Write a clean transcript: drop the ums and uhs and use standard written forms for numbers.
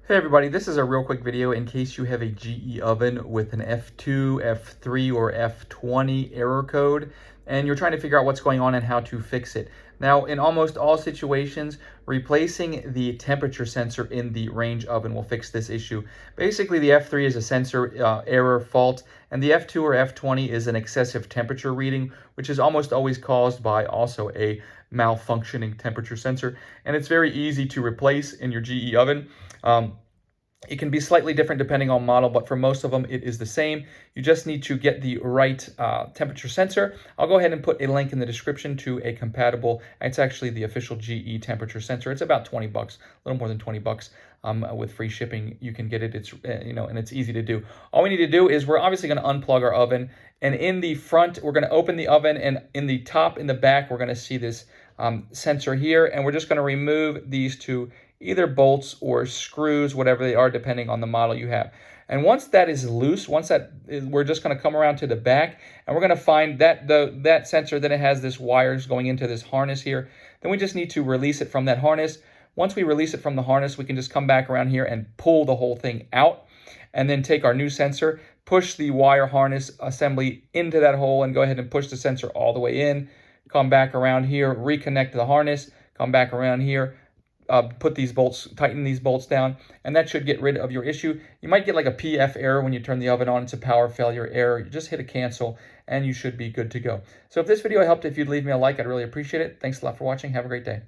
Hey everybody, this is a real quick video in case you have a GE oven with an F2, F3, or F20 error code and you're trying to figure out what's going on and how to fix it. Now, in almost all situations, replacing the temperature sensor in the range oven will fix this issue. Basically, the F3 is a sensor error fault, and the F2 or F20 is an excessive temperature reading, which is almost always caused by also a malfunctioning temperature sensor. And it's very easy to replace in your GE oven. It can be slightly different depending on model, but for most of them, it is the same. You just need to get the right temperature sensor. I'll go ahead and put a link in the description to a compatible, it's actually the official GE temperature sensor. It's about 20 bucks, a little more than 20 bucks with free shipping. You can get it, it's, and it's easy to do. All we need to do is we're obviously gonna unplug our oven, and in the front, we're gonna open the oven, and in the top, in the back, we're gonna see this sensor here, and we're just gonna remove these two either bolts or screws, whatever they are, depending on the model you have. And once that is loose, we're just going to come around to the back, and we're going to find that that sensor, then it has this wires going into this harness here. Then we just need to release it from that harness. Once we release it from the harness, we can just come back around here and pull the whole thing out, and then take our new sensor, push the wire harness assembly into that hole, and go ahead and push the sensor all the way in. Come back around here, reconnect the harness, come back around here, put these bolts, tighten these bolts down, and that should get rid of your issue. You might get like a PF error when you turn the oven on. It's a power failure error. You just hit a cancel and you should be good to go. So if this video helped, if you'd leave me a like, I'd really appreciate it. Thanks a lot for watching. Have a great day.